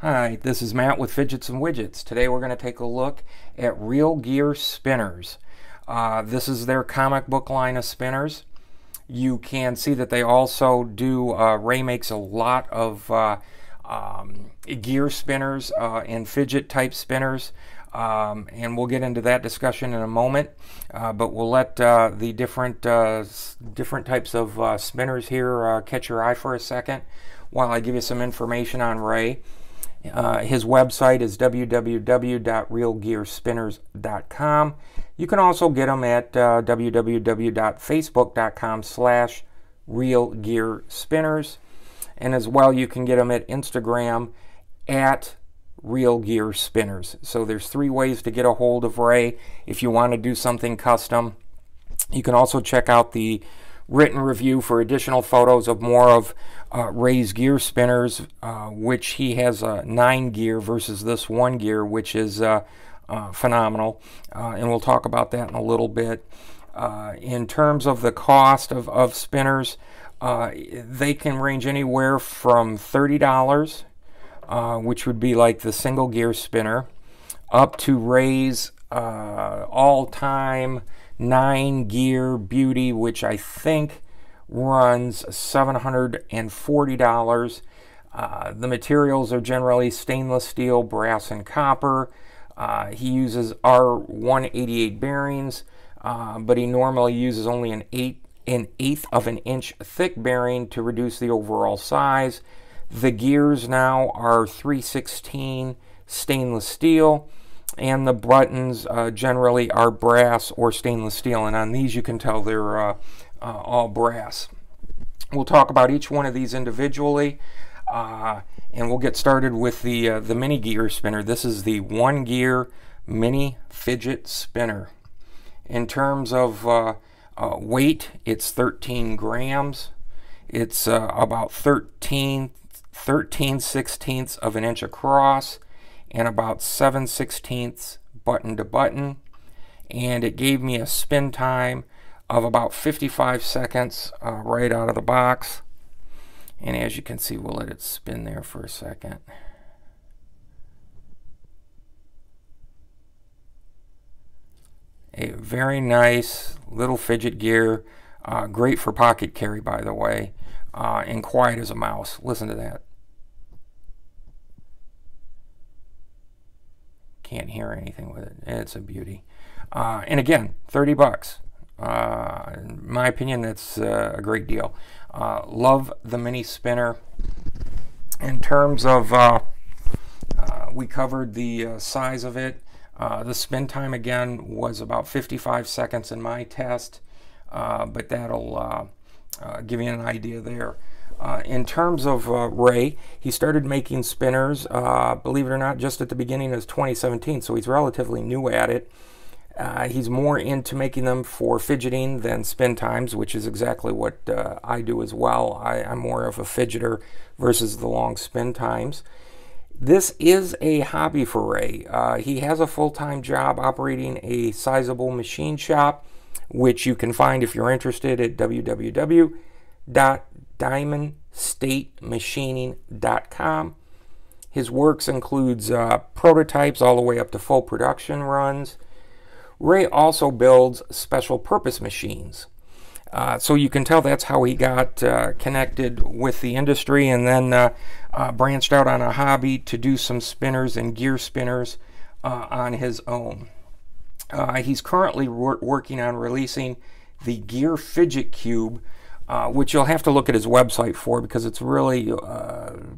Hi, this is Matt with Fidgets and Widgets. Today we're going to take a look at Real Gear spinners. This is their comic book line of spinners. You can see that they also do, Ray makes a lot of gear spinners and fidget type spinners. And we'll get into that discussion in a moment, but we'll let the different types of spinners here catch your eye for a second while I give you some information on Ray. His website is www.realgearspinners.com. You can also get him at www.facebook.com/realgearspinners, and as well you can get them at Instagram at Real Gear Spinners. So there's three ways to get a hold of Ray if you want to do something custom. You can also check out the written review for additional photos of more of Ray's gear spinners, which he has 9 gear versus this 1 gear, which is phenomenal. And we'll talk about that in a little bit. In terms of the cost of spinners, they can range anywhere from $30, which would be like the single gear spinner, up to Ray's all-time 9 gear beauty, which I think runs $740. The materials are generally stainless steel, brass, and copper. He uses R188 bearings, but he normally uses only an eighth of an inch thick bearing to reduce the overall size. The gears now are 316 stainless steel, and the buttons generally are brass or stainless steel, and on these you can tell they're all brass. We'll talk about each one of these individually, and we'll get started with the mini gear spinner. This is the 1 gear mini fidget spinner. In terms of weight, it's 13 grams. It's about 13/16 of an inch across, and about 7/16 button to button, and it gave me a spin time of about 55 seconds right out of the box. And as you can see, we'll let it spin there for a second. A very nice little fidget gear, great for pocket carry, by the way, and quiet as a mouse. Listen to that. Can't hear anything with it. It's a beauty. And again, 30 bucks. In my opinion, that's a great deal. Love the mini spinner. In terms of, we covered the size of it. The spin time again was about 55 seconds in my test, but that'll give you an idea there. In terms of Ray, he started making spinners, believe it or not, just at the beginning of 2017, so he's relatively new at it. He's more into making them for fidgeting than spin times, which is exactly what I do as well. I'm more of a fidgeter versus the long spin times. This is a hobby for Ray. He has a full-time job operating a sizable machine shop, which you can find if you're interested at www.diamondstatemachining.com. His works includes prototypes all the way up to full production runs. Ray also builds special purpose machines. So you can tell that's how he got connected with the industry, and then branched out on a hobby to do some spinners and gear spinners on his own. He's currently working on releasing the Gear Fidget Cube, which you'll have to look at his website for because it's really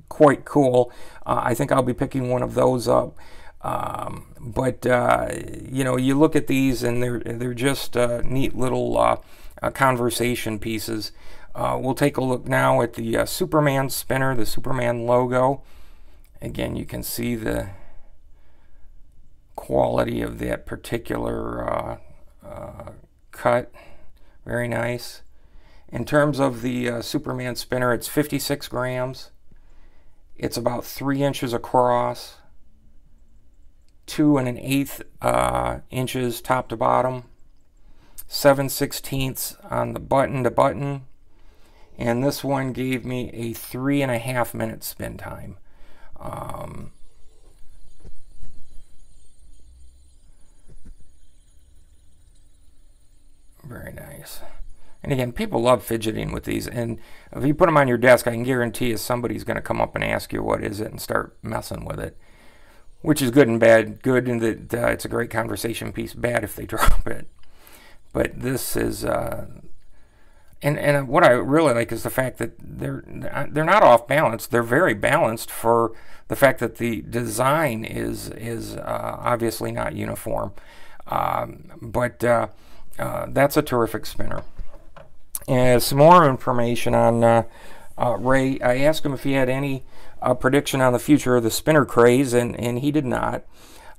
quite cool. I think I'll be picking one of those up. But you know, you look at these and they're just neat little conversation pieces. We'll take a look now at the Superman spinner, the Superman logo. Again, you can see the quality of that particular cut. Very nice. In terms of the Superman spinner, it's 56 grams. It's about 3 inches across, 2 1/8 inches top to bottom, 7/16 on the button to button, and this one gave me a 3.5 minute spin time. nice. And again, people love fidgeting with these. And if you put them on your desk, I can guarantee you somebody's going to come up and ask you what is it and start messing with it. Which is good and bad. Good in that it's a great conversation piece. Bad if they drop it. But this is... And what I really like is the fact that they're not off balance. They're very balanced for the fact that the design is obviously not uniform. But that's a terrific spinner. And some more information on Ray. I asked him if he had any prediction on the future of the spinner craze, and he did not.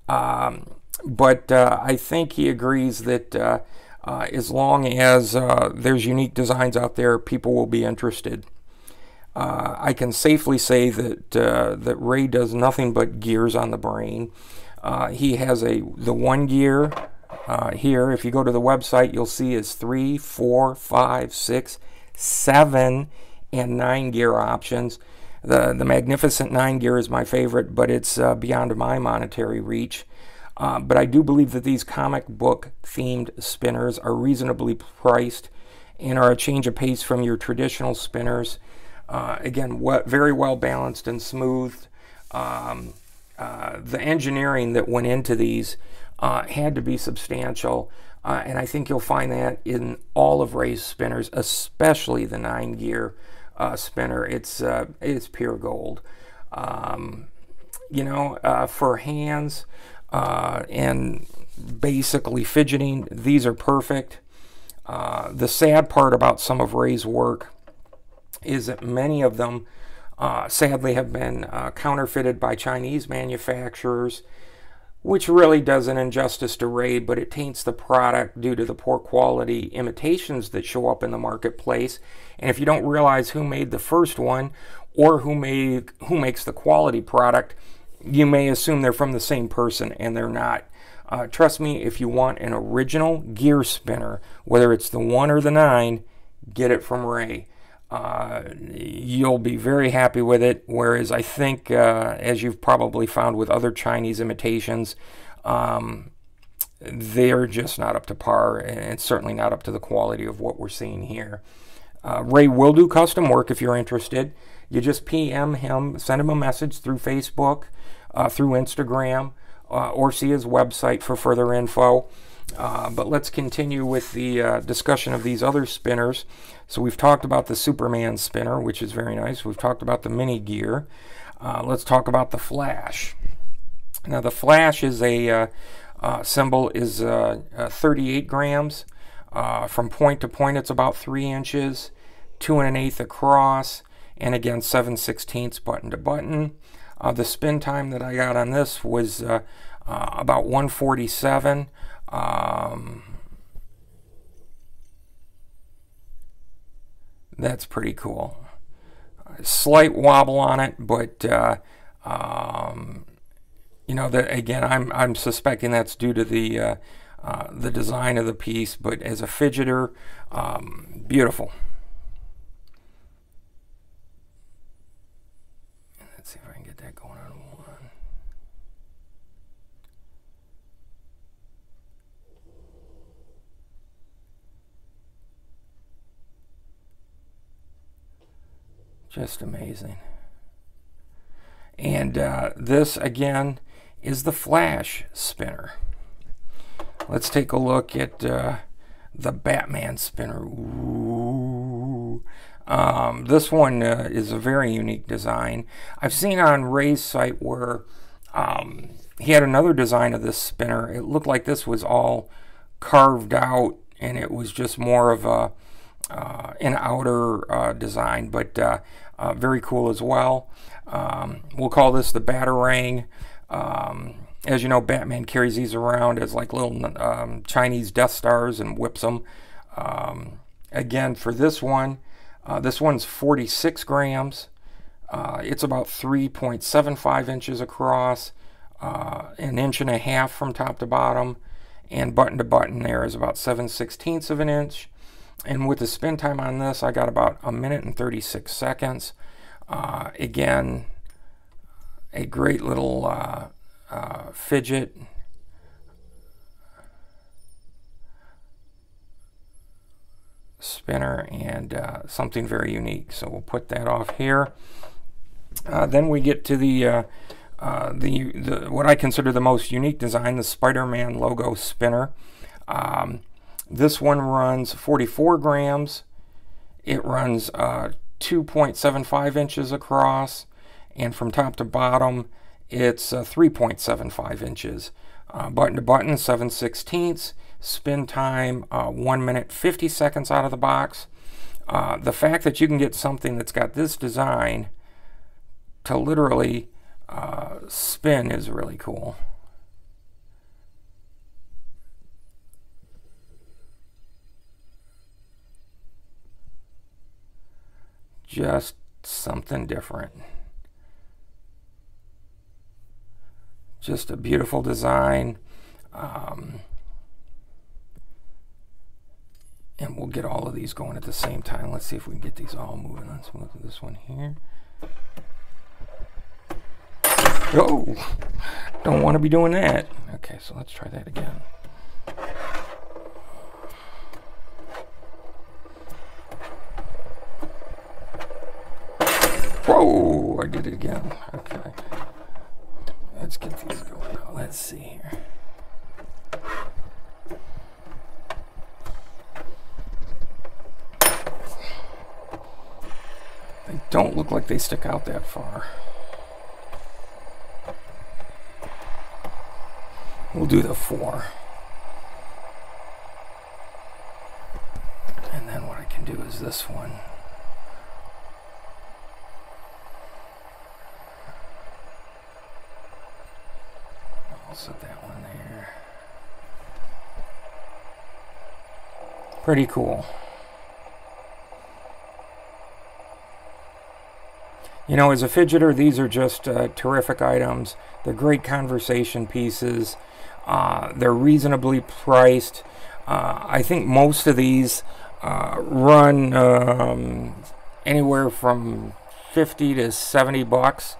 But I think he agrees that as long as there's unique designs out there, people will be interested. I can safely say that that Ray does nothing but gears on the brain. He has the 1 gear here. If you go to the website, you'll see his 3, 4, 5, 6, 7, and 9 gear options. The magnificent 9 gear is my favorite, but it's beyond my monetary reach. But I do believe that these comic book themed spinners are reasonably priced and are a change of pace from your traditional spinners. Again, very well balanced and smooth. The engineering that went into these had to be substantial, and I think you'll find that in all of Ray's spinners, especially the 9 gear spinner. It's pure gold. You know, for hands and basically fidgeting, these are perfect. The sad part about some of Ray's work is that many of them sadly have been counterfeited by Chinese manufacturers, which really does an injustice to Ray, but it taints the product due to the poor quality imitations that show up in the marketplace. And if you don't realize who made the first one or who makes the quality product, you may assume they're from the same person, and they're not. Trust me, if you want an original gear spinner, whether it's the 1 or the 9, get it from Ray. You'll be very happy with it, whereas I think, as you've probably found with other Chinese imitations, they're just not up to par, and certainly not up to the quality of what we're seeing here. Ray will do custom work if you're interested. You just PM him, send him a message through Facebook, through Instagram, or see his website for further info. But let's continue with the discussion of these other spinners. So we've talked about the Superman spinner, which is very nice. We've talked about the mini gear. Let's talk about the Flash. Now the Flash is a symbol is 38 grams. From point to point, it's about 3 inches, 2 1/8 across, and again 7/16 button to button. The spin time that I got on this was about 147. That's pretty cool. Slight wobble on it, but you know, that again, I'm suspecting that's due to the design of the piece. But as a fidgeter, beautiful. Let's see if I can get that going on 1. Just amazing. And this again is the Flash spinner. Let's take a look at the Batman spinner. Ooh. This one is a very unique design. I've seen on Ray's site where he had another design of this spinner. It looked like this was all carved out, and it was just more of a an outer design, but very cool as well. We'll call this the Batarang. As you know, Batman carries these around as like little Chinese Death Stars and whips them. Again, for this one's 46 grams. It's about 3.75 inches across, 1.5 inches from top to bottom, and button to button there is about 7/16 of an inch. And with the spin time on this, I got about 1 minute and 36 seconds. Again, a great little fidget. spinner and something very unique. So we'll put that off here. Then we get to the what I consider the most unique design, the Spider-Man logo spinner. This one runs 44 grams. It runs 2.75 inches across, and from top to bottom, it's 3.75 inches. Button to button, 7/16. Spin time, 1 minute 50 seconds out of the box. The fact that you can get something that's got this design to literally spin is really cool. Just something different. Just a beautiful design. And we'll get all of these going at the same time. Let's see if we can get these all moving on. So look at this one here. Oh, don't want to be doing that. Okay, so let's try that again. Whoa, I did it again. Okay. Let's get these going now. Let's see here. They don't look like they stick out that far. We'll do the 4. And then what I can do is this one. I'll set that one there. Pretty cool. You know, as a fidgeter, these are just terrific items. They're great conversation pieces. They're reasonably priced. I think most of these run anywhere from 50 to 70 bucks.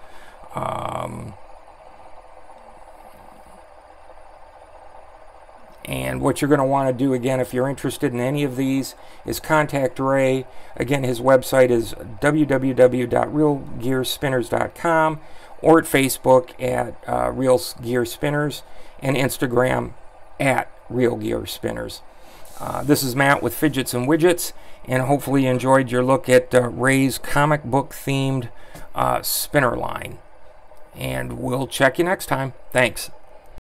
And what you're going to want to do, again, if you're interested in any of these, is contact Ray. Again, his website is www.realgearspinners.com, or at Facebook at Real Gear Spinners, and Instagram at Real Gear Spinners. This is Matt with Fidgets and Widgets, and hopefully you enjoyed your look at Ray's comic book themed spinner line. And we'll check you next time. Thanks.